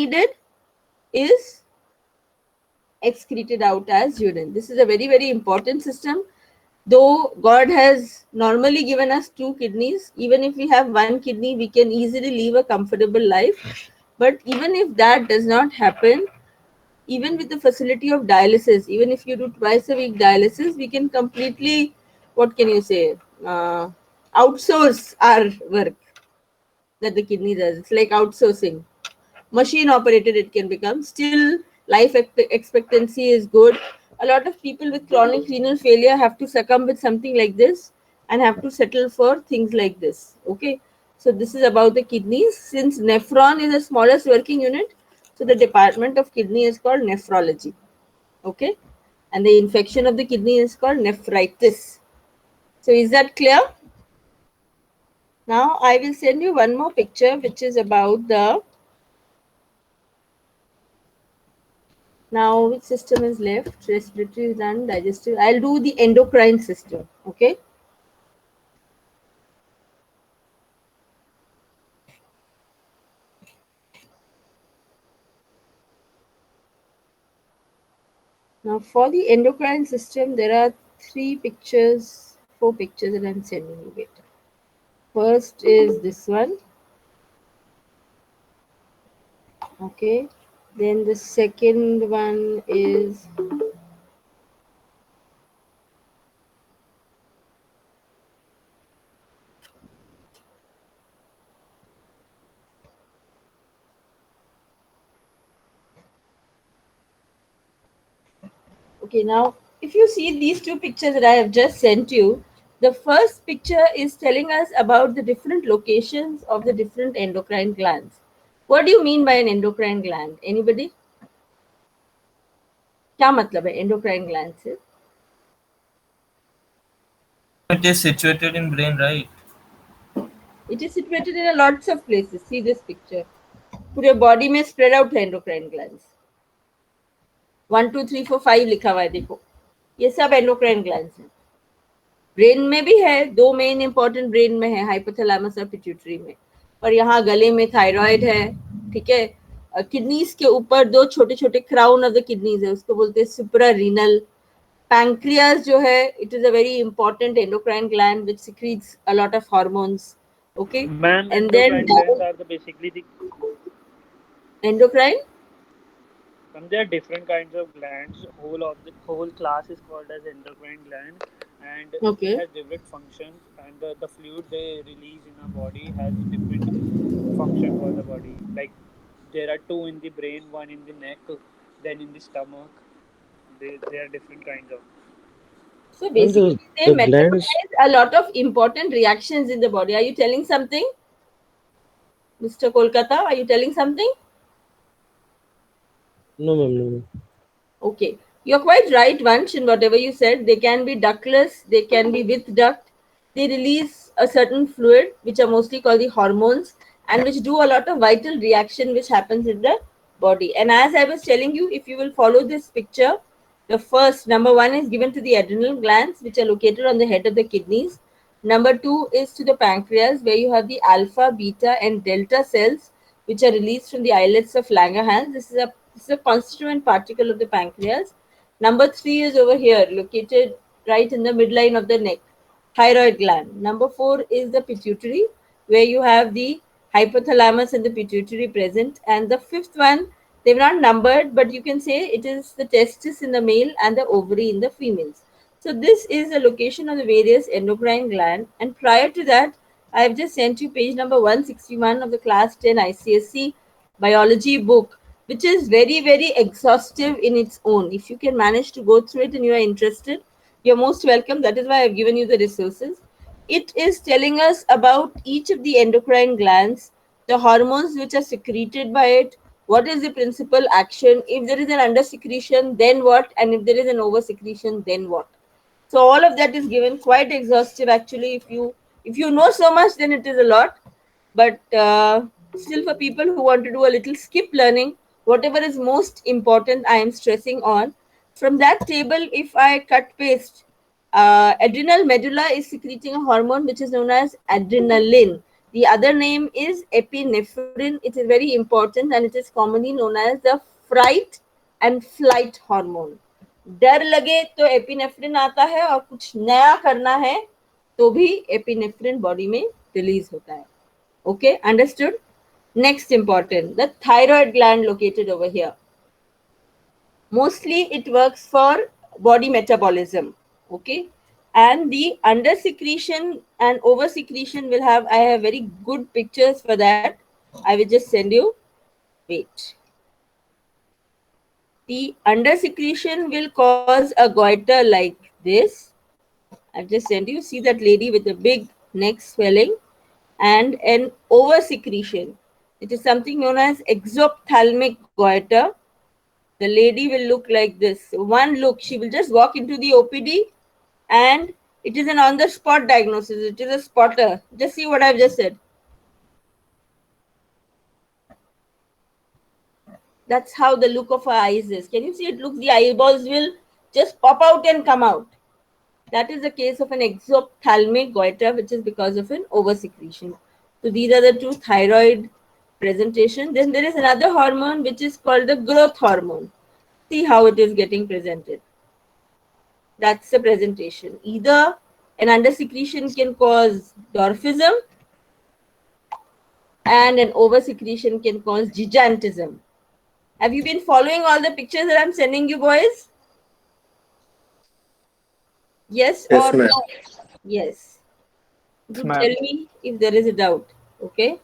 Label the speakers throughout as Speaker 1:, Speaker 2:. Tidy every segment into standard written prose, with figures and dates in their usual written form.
Speaker 1: needed is excreted out as urine. This is a very, very important system. Though God has normally given us two kidneys, even if we have one kidney, we can easily live a comfortable life. But even if that does not happen, even with the facility of dialysis, even if you do twice a week dialysis, we can completely, what can you say, outsource our work that the kidney does. It's like outsourcing. Machine operated it can become. Still, life expectancy is good. A lot of people with chronic renal failure have to succumb with something like this and have to settle for things like this. Okay, so this is about the kidneys. Since nephron is the smallest working unit, so the department of kidney is called nephrology. Okay, and the infection of the kidney is called nephritis. So is that clear? Now I will send you one more picture which is about the. Now, which system is left? Respiratory is done, digestive. I'll do the endocrine system. Okay. Now, for the endocrine system, there are four pictures that I'm sending you later. First is this one. Okay. Then the second one is okay. Now, if you see these two pictures that I have just sent you, the first picture is telling us about the different locations of the different endocrine glands. What do you mean by an endocrine gland? Anybody? क्या मतलब है endocrine gland से?
Speaker 2: It is situated in brain, right?
Speaker 1: It is situated in a lots of places. See this picture. पूरे body में spread out है endocrine glands. 1, 2, 3, 4, 5 लिखा हुआ है देखो. ये सब endocrine glands हैं. ब्रेन में भी है, दो मेन इंपॉर्टेंट ब्रेन में है, हाइपोथैलेमस और पिट्यूटरी में. और यहाँ गले में थायराइड है, ठीक है. किडनीज के ऊपर दो छोटे छोटे क्राउन ऑफ द किडनीज है, उसको बोलते हैं सुप्रा रीनल. Pancreas जो है, it is a very important endocrine gland which secretes a lot of hormones. Okay,
Speaker 3: Ma'am,
Speaker 1: and then
Speaker 3: endocrine glands are basically the.
Speaker 1: endocrine.
Speaker 3: There are different kinds of glands. Whole class is called as endocrine gland, and it
Speaker 1: Okay.
Speaker 3: has different functions. And the fluid they release in our body has different function for the body. Like there are two in the brain, one in the neck, then in the stomach. They are different kinds of.
Speaker 1: So
Speaker 4: And
Speaker 1: basically, they
Speaker 4: the glands,
Speaker 1: metabolize a lot of important reactions in the body. Are you telling something, Mr. Kolkata? Are you telling something?
Speaker 4: no, ma'am, no, ma'am.
Speaker 1: Okay, you're quite right, Vansh, in whatever you said. They can be ductless, they can be with duct. They release a certain fluid, which are mostly called the hormones, and which do a lot of vital reaction which happens in the body. And as I was telling you, if you will follow this picture, the first number one is given to the adrenal glands, which are located on the head of the kidneys. Number two is to the pancreas, where you have the alpha, beta, and delta cells, which are released from the islets of Langerhans. This is a constituent particle of the pancreas. Number three is over here, located right in the midline of the neck, thyroid gland. Number four is the pituitary, where you have the hypothalamus and the pituitary present. And the fifth one, they've not numbered, but you can say it is the testis in the male and the ovary in the females. So this is the location of the various endocrine gland. And prior to that, I have just sent you page number 161 of the class 10 ICSC biology book, which is very, very exhaustive in its own. If you can manage to go through it and you are interested, you're most welcome. That is why I've given you the resources. It is telling us about each of the endocrine glands, the hormones which are secreted by it, what is the principal action, if there is an under secretion, then what, and if there is an over secretion, then what. So all of that is given, quite exhaustive actually. If you know so much, then it is a lot. But still, for people who want to do a little skip learning, whatever is most important, I am stressing on. From that table, if I cut paste, adrenal medulla is secreting a hormone which is known as adrenaline. The other name is epinephrine. It is very important and it is commonly known as the fright and flight hormone. डर लगे तो epinephrine आता है और कुछ नया करना है तो भी एपिनेफ्रिन बॉडी में रिलीज होता है. Okay, understood? Next important, the thyroid gland located over here. Mostly it works for body metabolism. Okay, and the under secretion and over secretion will have, I have very good pictures for that. I will just send you. Wait. The under secretion will cause a goiter like this. I've just sent you. See that lady with the big neck swelling, and an over secretion. It is something known as exophthalmic goiter. The lady will look like this. One look, she will just walk into the OPD and it is an on the spot diagnosis. It is a spotter. Just see what I've just said. That's how the look of her eyes is. Can you see it? Looks, the eyeballs will just pop out and come out. That is the case of an exophthalmic goiter, which is because of an oversecretion. So these are the two thyroid presentation. Then there is another hormone which is called the growth hormone. See how it is getting presented. That's the presentation. Either an undersecretion can cause dwarfism and an oversecretion can cause gigantism. Have you been following all the pictures that I'm sending you, boys? Yes,
Speaker 4: Yes,
Speaker 1: or
Speaker 4: ma'am.
Speaker 1: no? Yes. Do
Speaker 3: Ma'am.
Speaker 1: tell me if there is a doubt. Okay.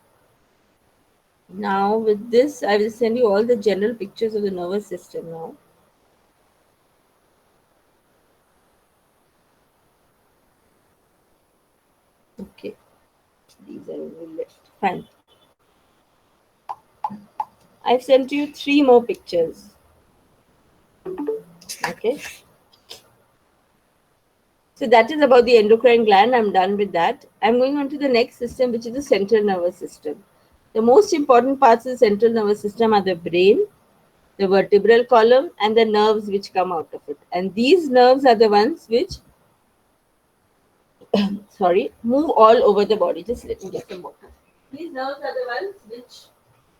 Speaker 1: Now with this, I will send you all the general pictures of the nervous system now. Okay. These are only left. Fine. I've sent you 3 more pictures. Okay. So that is about the endocrine gland. I'm done with that. I'm going on to the next system, which is the central nervous system. The most important parts of the central nervous system are the brain, the vertebral column, and the nerves which come out of it. And these nerves are the ones which, move all over the body. Just let me get some water. These nerves are the ones which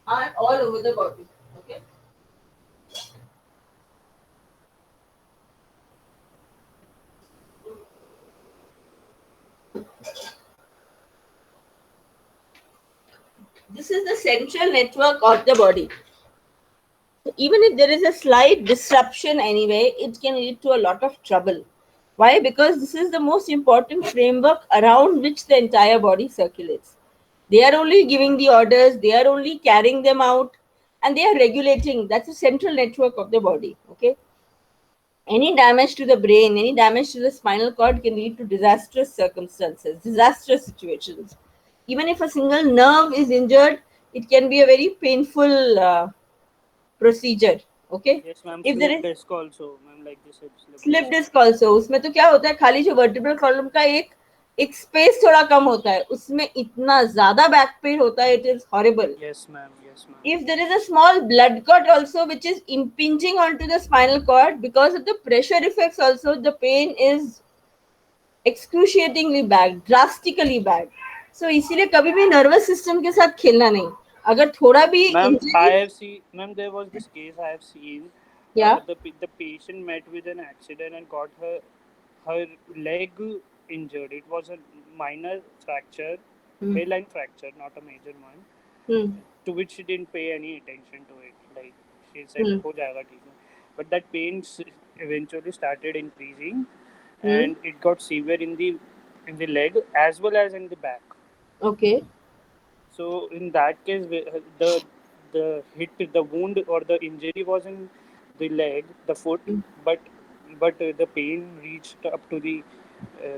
Speaker 1: are all over the body. Okay. This is the central network of the body. So even if there is a slight disruption anyway, it can lead to a lot of trouble. Why? Because this is the most important framework around which the entire body circulates. They are only giving the orders, they are only carrying them out, and they are regulating. That's the central network of the body. Okay. Any damage to the brain, any damage to the spinal cord can lead to disastrous circumstances, disastrous situations. Even if a single nerve is injured, it can be a very painful procedure. Okay.
Speaker 3: Yes, ma'am.
Speaker 1: If there
Speaker 3: Slip
Speaker 1: is
Speaker 3: disc also, ma'am, like this.
Speaker 1: Slip disc also, उसमें तो क्या होता है, खाली जो vertebral column का एक space थोड़ा कम होता है, उसमें इतना ज्यादा बैक पेन होता है, it is horrible.
Speaker 3: Yes, ma'am. Yes, ma'am.
Speaker 1: If there is a small blood clot also which is impinging onto the spinal cord, because of the pressure effects also, the pain is excruciatingly bad, drastically bad. So इसीलिए कभी भी nervous system के साथ खेलना नहीं. अगर थोड़ा भी
Speaker 3: Ma'am,
Speaker 1: injury,
Speaker 3: I have seen. Ma'am, there was this case I have seen.
Speaker 1: Yeah.
Speaker 3: The patient met with an accident and got her leg injured. It was a minor fracture, hairline fracture, not a major one. To which she didn't pay any attention to it. Like she said, "हो जाएगा ठीक है." But that pain eventually started increasing, and it got severe in the leg as well as in the back.
Speaker 1: Okay.
Speaker 3: So in that case, the hit, the wound or the injury was in the leg, the foot, but the pain reached up to the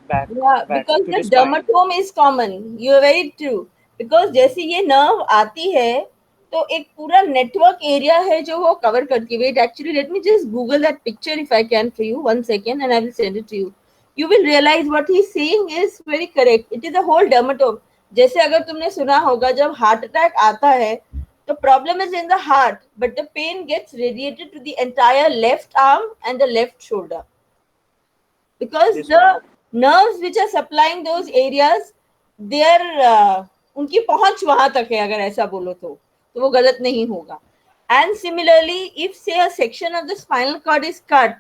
Speaker 3: back,
Speaker 1: Yeah,
Speaker 3: back
Speaker 1: because
Speaker 3: to
Speaker 1: the
Speaker 3: the spine.
Speaker 1: dermatome is common. You are very true. Because जैसे ये nerve आती है, तो एक पूरा network area है जो वो cover करती है. Wait, actually, let me just Google that picture if I can for you. 1 second, and I will send it to you. You will realize what he's saying is very correct. It is a whole dermatome. जैसे अगर तुमने सुना होगा जब heart attack आता है, the problem is in the heart, but the pain gets radiated to the entire left arm and the left shoulder. Because
Speaker 3: Yes,
Speaker 1: the
Speaker 3: ma'am.
Speaker 1: nerves which are supplying those areas, their उनकी पहुंच वहां तक है, अगर ऐसा बोलो तो वो गलत नहीं होगा. And similarly, if say a section of the spinal cord is cut,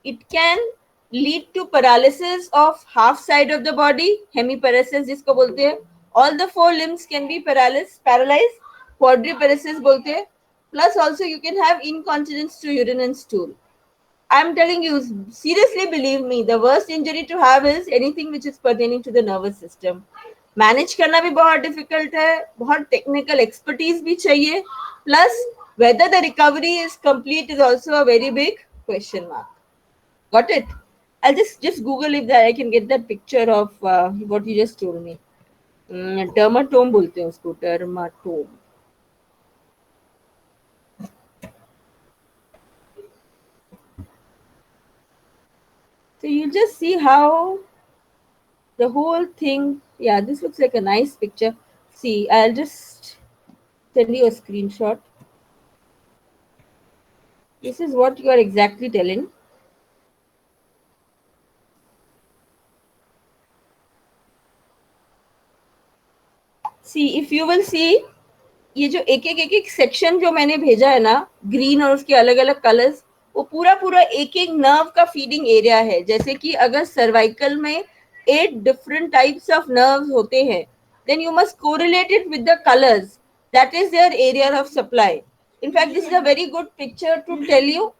Speaker 1: it can lead to paralysis of half side of the body, hemiparesis जिसको बोलते हैं. All the four limbs can be paralyzed, quadriparesis बोलते हैं. Plus also you can have incontinence to urine and stool. I'm telling you, seriously believe me, the worst injury to have is anything which is pertaining to the nervous system. Manage करना भी बहुत difficult है, बहुत technical expertise भी चाहिए. Plus whether the recovery is complete is also a very big question mark. Got it? I'll just Google if that I can get that picture of what you just told me. Dermatome बोलते हैं उसको, dermatome. So you just see how the whole thing. Yeah, this looks like a nice picture. See, I'll just send you a screenshot. This is what you are exactly telling. See, if you will see, ये जो एक एक section जो मैंने भेजा है ना, green और उसके अलग अलग कलर्स, वो पूरा पूरा एक एक नर्व का फीडिंग एरिया है. जैसे कि अगर सर्वाइकल में 8 डिफरेंट टाइप्स ऑफ नर्व्स होते हैं, then you must correlate it with the colors. That is their area of supply. In fact, this is a very good picture to tell you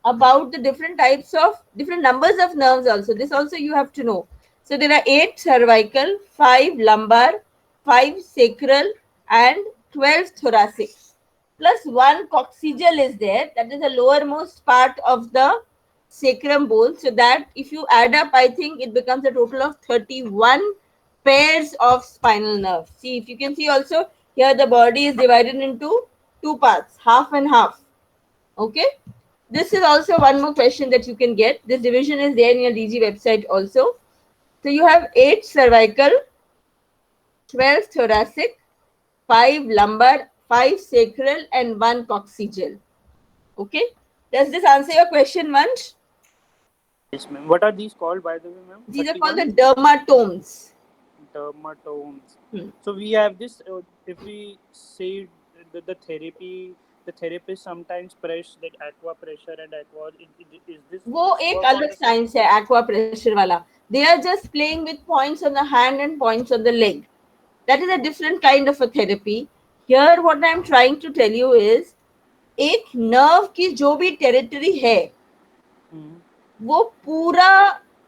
Speaker 1: about the different types of different numbers of nerves also. This also you have to know. So there are 8 cervical, 5 lumbar, 5 sacral and 12 thoracic. Plus 1 coccygeal is there. That is the lowermost part of the sacrum bone. So that if you add up, I think it becomes a total of 31 pairs of spinal nerve. See, if you can see also, here the body is divided into 2 parts, half and half. Okay. This is also one more question that you can get. This division is there in your DG website also. So you have 8 cervical, 12 thoracic, 5 lumbar, 5 sacral and 1 coccygeal. Okay. Does this answer your question, Vansh?
Speaker 3: Yes, ma'am. What are these called, by the way, ma'am?
Speaker 1: These are called the dermatomes.
Speaker 3: Dermatomes.
Speaker 1: Hmm.
Speaker 3: So we have this. If we say the therapy, the therapist sometimes press like aqua pressure and aqua. Is this?
Speaker 1: वो एक अलग science है, aqua pressure वाला. They are just playing with points on the hand and points on the leg. That is a different kind of a therapy. Here, what I am trying to tell you is, एक nerve की जो भी territory है, वो पूरा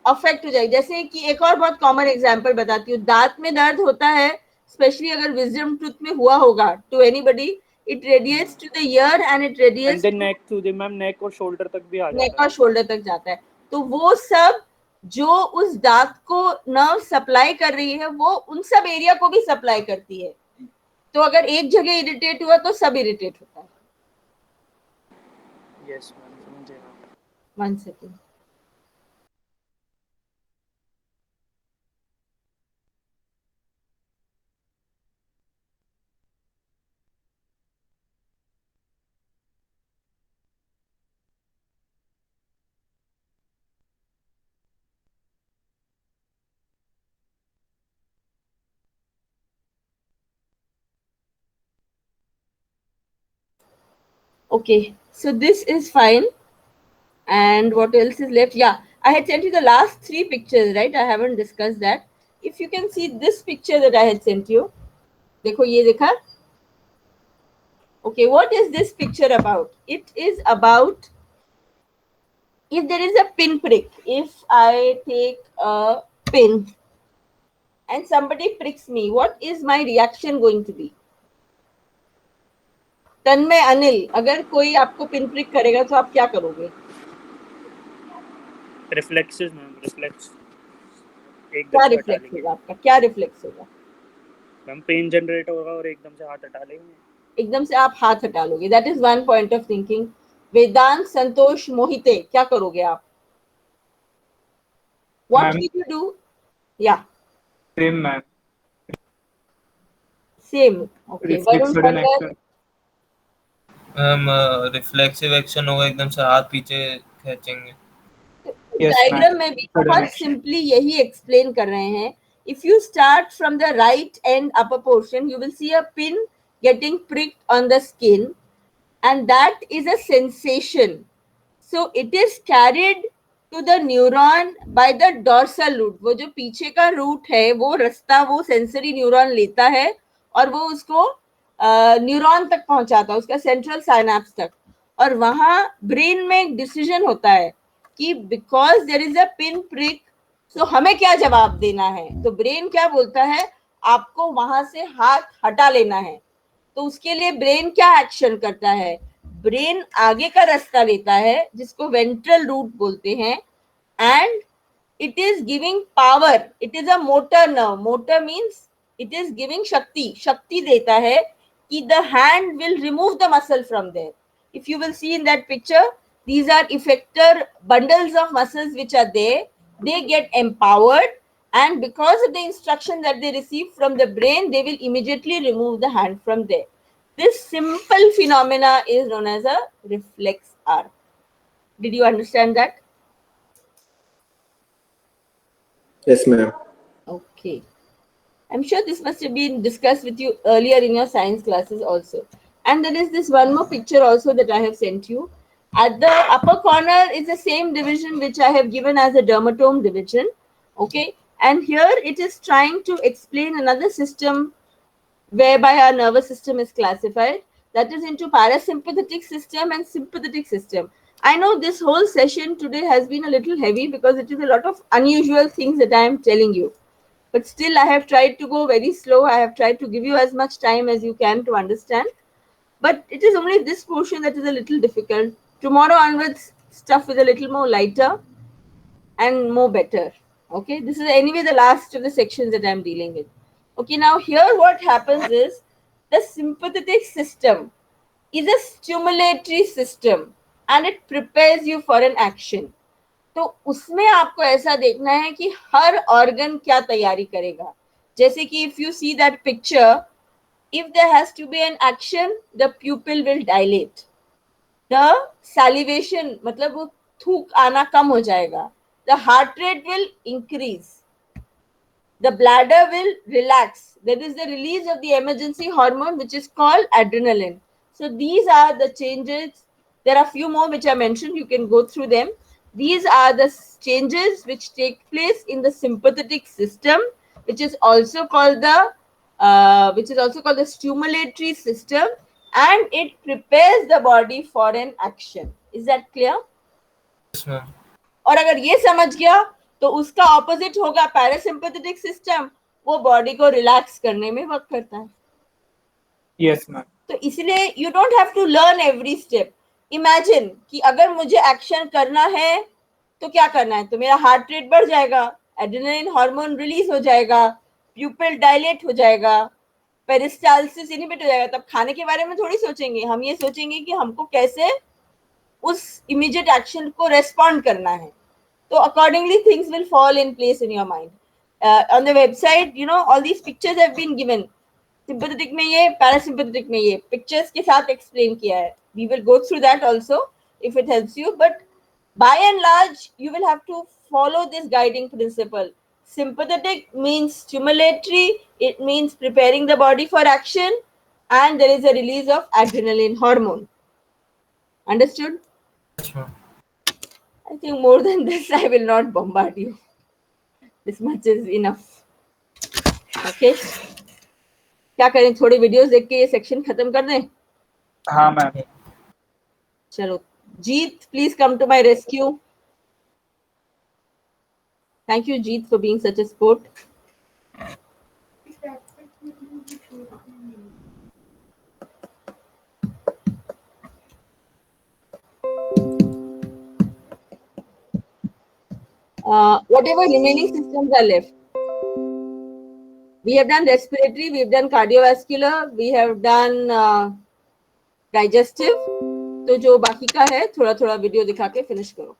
Speaker 1: affect हो जाएगी. जैसे कि एक और बहुत कॉमन एग्जांपल बताती हूँ. दांत में दर्द होता है, स्पेशली अगर विजडम टूथ में हुआ होगा, to anybody, it radiates to the ear and it radiates
Speaker 3: to neck, to the ma'am neck और शोल्डर तक भी आ जाता है.
Speaker 1: नेक और शोल्डर तक जाता है. तो वो सब जो उस दांत को नर्व सप्लाई कर रही है, वो उन सब एरिया को भी सप्लाई करती है. तो अगर एक जगह इरिटेट हुआ तो सब इरिटेट होता है.
Speaker 3: यस मैम, समझिएगा.
Speaker 1: 1 second. Okay, so this is fine. And what else is left? Yeah, I had sent you the last 3 pictures, right? I haven't discussed that. If you can see this picture that I had sent you. देखो ये देखा. Okay, what is this picture about? It is about if there is a pin prick. If I take a pin and somebody pricks me, what is my reaction going to be? तन्मय, अनिल, अगर कोई आपको pin prick करेगा तो आप क्या करोगे?
Speaker 3: Reflexes ma'am, reflex.
Speaker 1: क्या reflex होगा आपका? क्या रिफ्लेक्स होगा?
Speaker 3: मैम पेन जनरेट होगा और एकदम से हाथ हटा लेंगे.
Speaker 1: एकदम से आप हाथ हटा लोगे. That is one point of thinking. Vedant, Santosh, Mohite, क्या करोगे आप? What will you do? या
Speaker 4: same ma'am.
Speaker 1: Same. Okay, Varun Pankaj.
Speaker 2: Reflexive action होगा, एकदम से हाथ पीछे खींचेंगे.
Speaker 1: डायग्राम में भी बहुत सिंपली यही एक्सप्लेन कर रहे हैं if you start from the right end upper portion, you will see a pin getting pricked on the skin, and that is a sensation. So it is carried to the neuron by the dorsal root. वो जो पीछे का root है वो रास्ता वो sensory neuron लेता है और वो उसको न्यूरॉन तक पहुंचाता है, उसका सेंट्रल साइनेप्स तक, और वहां ब्रेन में एक डिसीजन होता है कि because there is a pin prick, so हमें क्या जवाब देना है. तो ब्रेन क्या बोलता है, आपको वहां से हाथ हटा लेना है. तो उसके लिए ब्रेन क्या एक्शन करता है, ब्रेन आगे का रास्ता लेता है जिसको वेंट्रल रूट बोलते हैं, and it is giving power. It is a motor nerve. Motor means it is giving शक्ति. शक्ति देता है कि the hand will remove the muscle from there. If you will see in that picture, these are effector bundles of muscles which are there. They get empowered, and because of the instruction that they receive from the brain, they will immediately remove the hand from there. This simple phenomena is known as a reflex arc. Did you understand that?
Speaker 4: Yes, ma'am.
Speaker 1: Okay. I'm sure this must have been discussed with you earlier in your science classes also. And there is this one more picture also that I have sent you. At the upper corner is the same division which I have given as a dermatome division. Okay. And here it is trying to explain another system whereby our nervous system is classified, that is into parasympathetic system and sympathetic system. I know this whole session today has been a little heavy because it is a lot of unusual things that I am telling you. But still, I have tried to go very slow. I have tried to give you as much time as you can to understand. But it is only this portion that is a little difficult. Tomorrow onwards, stuff is a little more lighter and more better. Okay, this is anyway the last of the sections that I'm dealing with. Okay, now here what happens is the sympathetic system is a stimulatory system and it prepares you for an action. तो उसमें आपको ऐसा देखना है कि हर organ क्या तैयारी करेगा. जैसे कि if you see that picture, if there has to be an action, the pupil will dilate. The salivation, मतलब वो थूक आना कम हो जाएगा. The heart rate will increase. The bladder will relax. There is the release of the emergency hormone which is called adrenaline. So these are the changes. There are few more which I mentioned. You can go through them. These are the changes which take place in the sympathetic system, which is also called the stimulatory system, and it prepares the body for an action. Is that clear?
Speaker 2: Yes, ma'am.
Speaker 1: और अगर ये समझ गया तो उसका opposite होगा parasympathetic system. वो body को रिलैक्स करने में वर्क करता है.
Speaker 3: Yes, ma'am.
Speaker 1: तो इसलिए you don't have to learn every step. Imagine कि अगर मुझे एक्शन करना है तो क्या करना है, तो मेरा हार्ट रेट बढ़ जाएगा, एड्रेनलिन हार्मोन रिलीज हो जाएगा, प्यूपिल डायलेट हो जाएगा, पेरिस्टाल्सिस इनहिबिट हो जाएगा. तब खाने के बारे में थोड़ी सोचेंगे, हम ये सोचेंगे कि हमको कैसे उस इमीडिएट एक्शन को रेस्पॉन्ड करना है. So accordingly, things will fall in place in your mind. On the website, you know, all these pictures have been given. Sympathetic में ये, parasympathetic में ये, pictures के साथ explain किया है. We will go through that also if it helps you. But by and large, you will have to follow this guiding principle. Sympathetic means stimulatory. It means preparing the body for action, and there is a release of adrenaline hormone. Understood?
Speaker 2: Yes, ma'am.
Speaker 1: I think more than this, I will not bombard you. This much is enough. Okay. क्या करें, थोड़ी videos देख के ये section खत्म कर दें?
Speaker 3: हाँ मैम.
Speaker 1: चलो, Jeet, please come to my rescue. Thank you, Jeet, for being such a sport. Whatever remaining systems are left, we have done respiratory, we have done cardiovascular, we have done digestive. तो जो बाकी का है थोड़ा थोड़ा video दिखा के finish करो.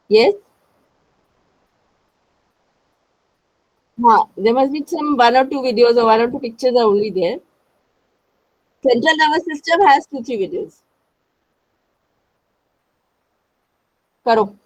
Speaker 1: Yes. There must be some one or two videos or one or two pictures are only there. Central nervous system has 2-3 videos. करो.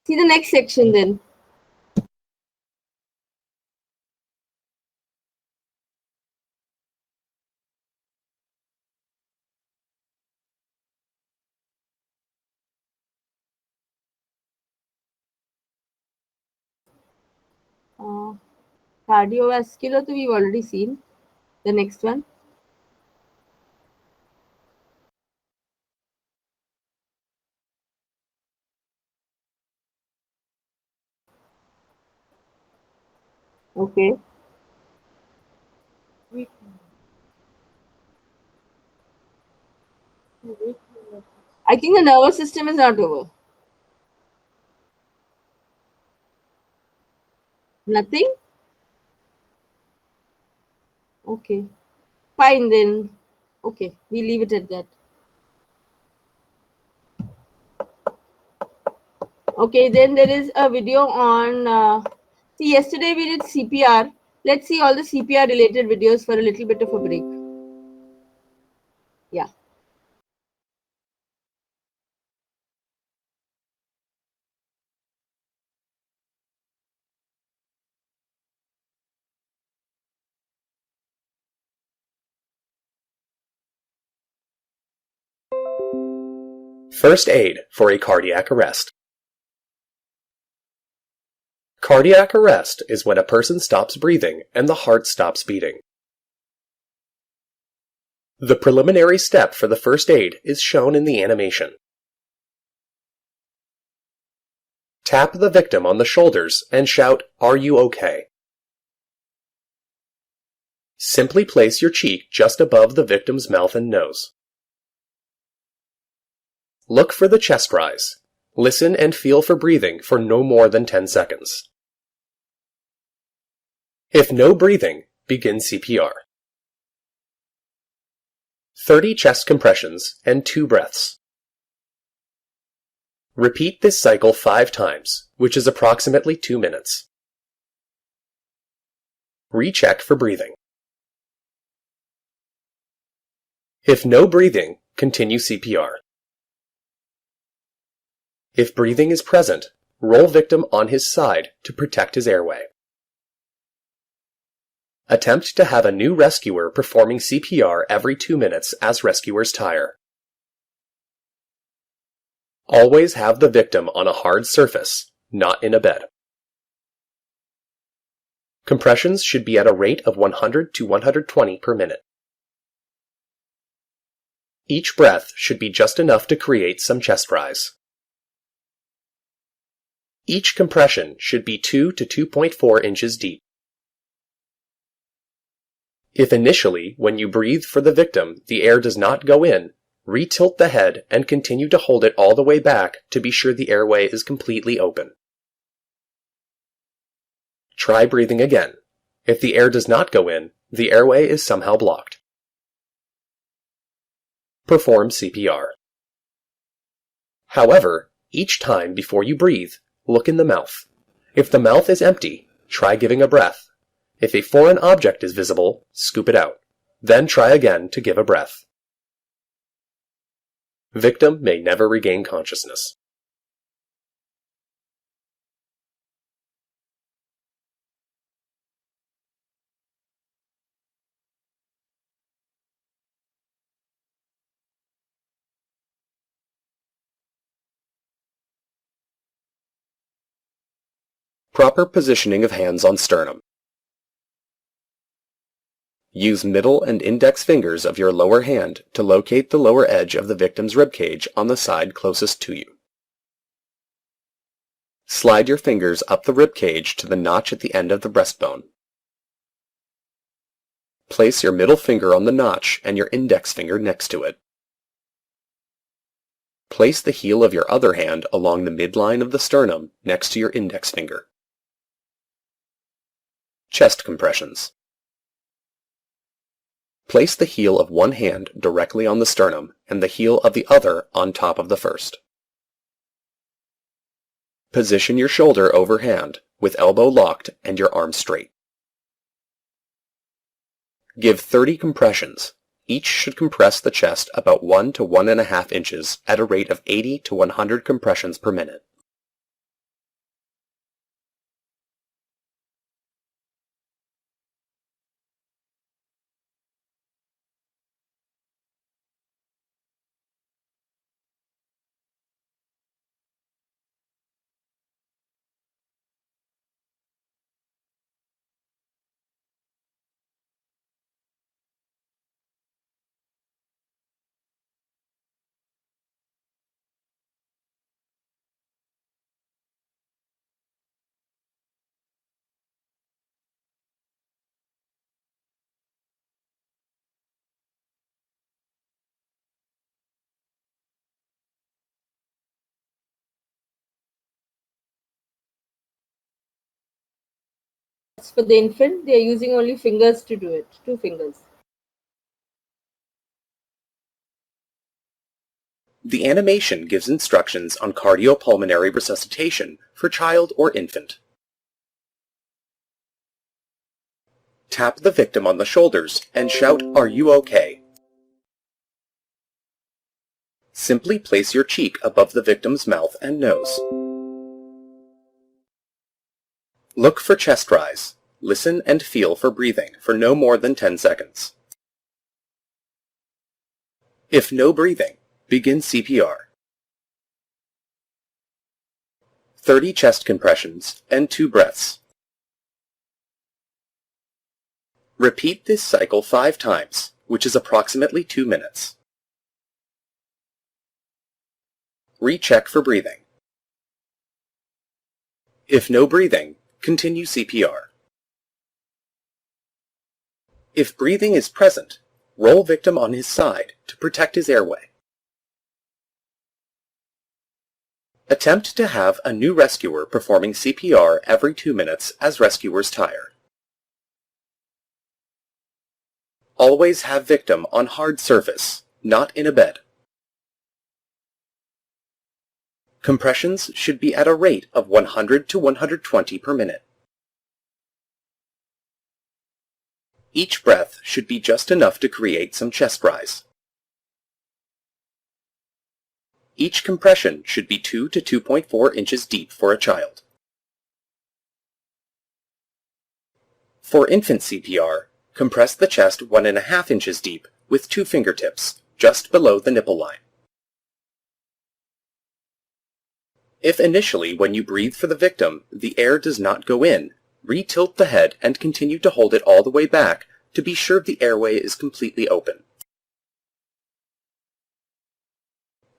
Speaker 1: See the next section then. Cardiovascular, so we've already seen. The next one. Okay. I think the nervous system is not over. Nothing? Okay. Fine then. Okay, we leave it at that. Okay, then there is a video on. See, yesterday we did CPR. Let's see all the CPR related videos for a little bit of a break. Yeah.
Speaker 5: First aid for a cardiac arrest. Cardiac arrest is when a person stops breathing and the heart stops beating. The preliminary step for the first aid is shown in the animation. Tap the victim on the shoulders and shout, "Are you okay?" Simply place your cheek just above the victim's mouth and nose. Look for the chest rise. Listen and feel for breathing for no more than 10 seconds. If no breathing, begin CPR. 30 chest compressions and 2 breaths. Repeat this cycle 5 times, which is approximately 2 minutes. Recheck for breathing. If no breathing, continue CPR. If breathing is present, roll victim on his side to protect his airway. Attempt to have a new rescuer performing CPR every 2 minutes as rescuers tire. Always have the victim on a hard surface, not in a bed. Compressions should be at a rate of 100 to 120 per minute. Each breath should be just enough to create some chest rise. Each compression should be 2 to 2.4 inches deep. If initially, when you breathe for the victim, the air does not go in, retilt the head and continue to hold it all the way back to be sure the airway is completely open. Try breathing again. If the air does not go in, the airway is somehow blocked. Perform CPR. However, each time before you breathe, look in the mouth. If the mouth is empty, try giving a breath. If a foreign object is visible, scoop it out. Then try again to give a breath. Victim may never regain consciousness. Proper positioning of hands on sternum. Use middle and index fingers of your lower hand to locate the lower edge of the victim's ribcage on the side closest to you. Slide your fingers up the ribcage to the notch at the end of the breastbone. Place your middle finger on the notch and your index finger next to it. Place the heel of your other hand along the midline of the sternum next to your index finger. Chest compressions. Place the heel of one hand directly on the sternum and the heel of the other on top of the first. Position your shoulder over hand with elbow locked and your arm straight. Give 30 compressions. Each should compress the chest about 1 to 1.5 inches at a rate of 80 to 100 compressions per minute.
Speaker 1: For the infant, they are using only fingers to do it, 2 fingers.
Speaker 5: The animation gives instructions on cardiopulmonary resuscitation for child or infant. Tap the victim on the shoulders and shout, "Are you okay?" Simply place your cheek above the victim's mouth and nose. Look for chest rise. Listen and feel for breathing for no more than 10 seconds. If no breathing, begin CPR. 30 chest compressions and 2 breaths. Repeat this cycle 5 times, which is approximately 2 minutes. Recheck for breathing. If no breathing, continue CPR. If breathing is present, roll victim on his side to protect his airway. Attempt to have a new rescuer performing CPR every 2 minutes as rescuers tire. Always have victim on hard surface, not in a bed. Compressions should be at a rate of 100 to 120 per minute. Each breath should be just enough to create some chest rise. Each compression should be 2 to 2.4 inches deep for a child. For infant CPR, compress the chest 1.5 inches deep with 2 fingertips, just below the nipple line. If initially when you breathe for the victim, the air does not go in, retilt the head and continue to hold it all the way back to be sure the airway is completely open.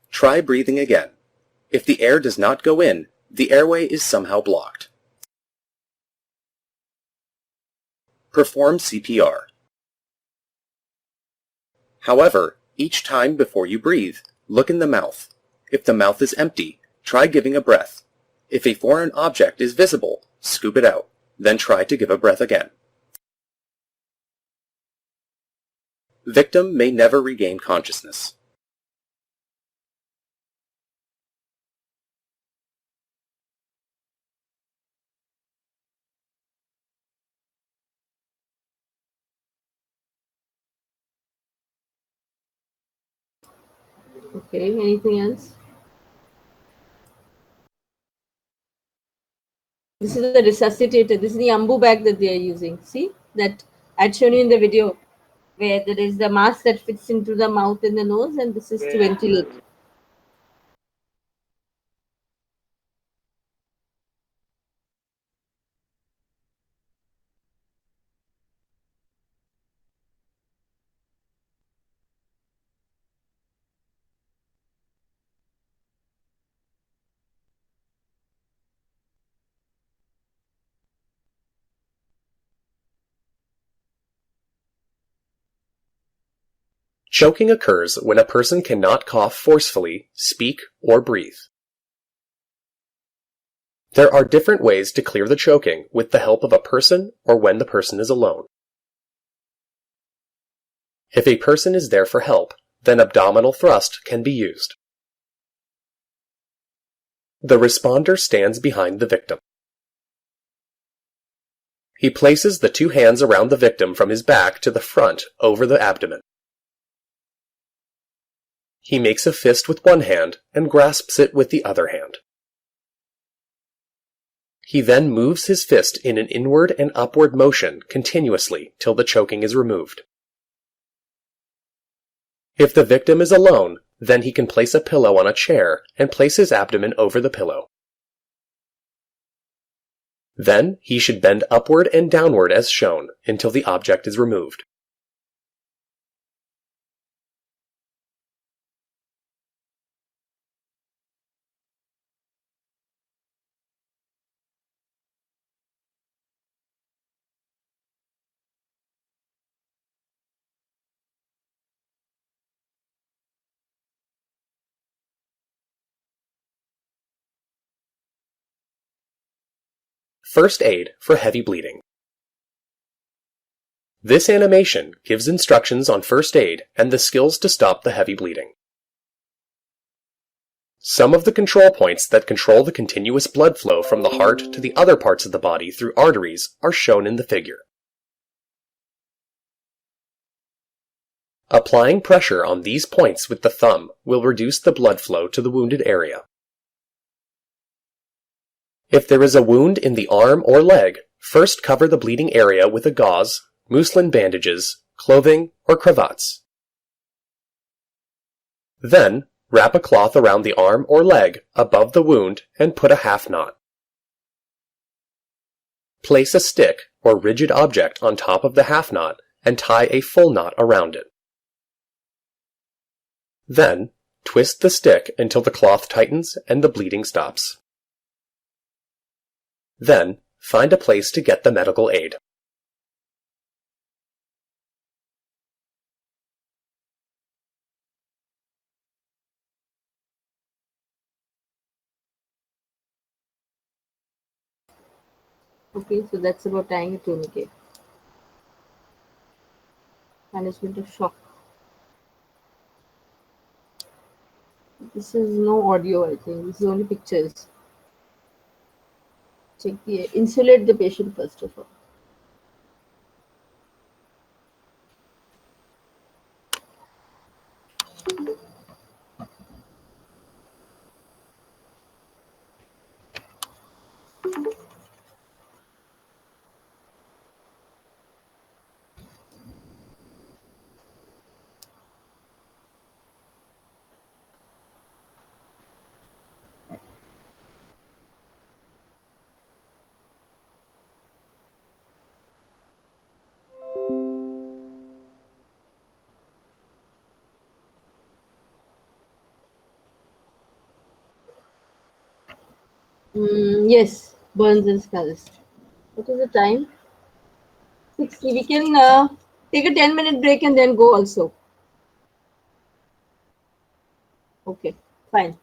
Speaker 5: Try breathing again. If the air does not go in, the airway is somehow blocked. Perform CPR. However, each time before you breathe, look in the mouth. If the mouth is empty, try giving a breath. If a foreign object is visible, scoop it out. Then try to give a breath again. Victim may never regain consciousness.
Speaker 1: Okay, anything else? This is the resuscitator. This is the Ambu bag that they are using. See that I'd shown you in the video, where there is the mask that fits into the mouth and the nose, and this is to ventilate.
Speaker 5: Choking occurs when a person cannot cough forcefully, speak, or breathe. There are different ways to clear the choking with the help of a person or when the person is alone. If a person is there for help, then abdominal thrust can be used. The responder stands behind the victim. He places the two hands around the victim from his back to the front over the abdomen. He makes a fist with one hand and grasps it with the other hand. He then moves his fist in an inward and upward motion continuously till the choking is removed. If the victim is alone, then he can place a pillow on a chair and place his abdomen over the pillow. Then he should bend upward and downward as shown until the object is removed. First aid for heavy bleeding. This animation gives instructions on first aid and the skills to stop the heavy bleeding. Some of the control points that control the continuous blood flow from the heart to the other parts of the body through arteries are shown in the figure. Applying pressure on these points with the thumb will reduce the blood flow to the wounded area. If there is a wound in the arm or leg, first cover the bleeding area with a gauze, muslin bandages, clothing, or cravats. Then, wrap a cloth around the arm or leg above the wound and put a half knot. Place a stick or rigid object on top of the half knot and tie a full knot around it. Then, twist the stick until the cloth tightens and the bleeding stops. Then, find a place to get the medical aid.
Speaker 1: Okay, so that's about tying a tourniquet. Management of shock. This is no audio, I think. This is only pictures. Insulate the patient first of all. Yes, burns and scars. What is the time? 60. We can take a 10-minute break and then go also. Okay, fine.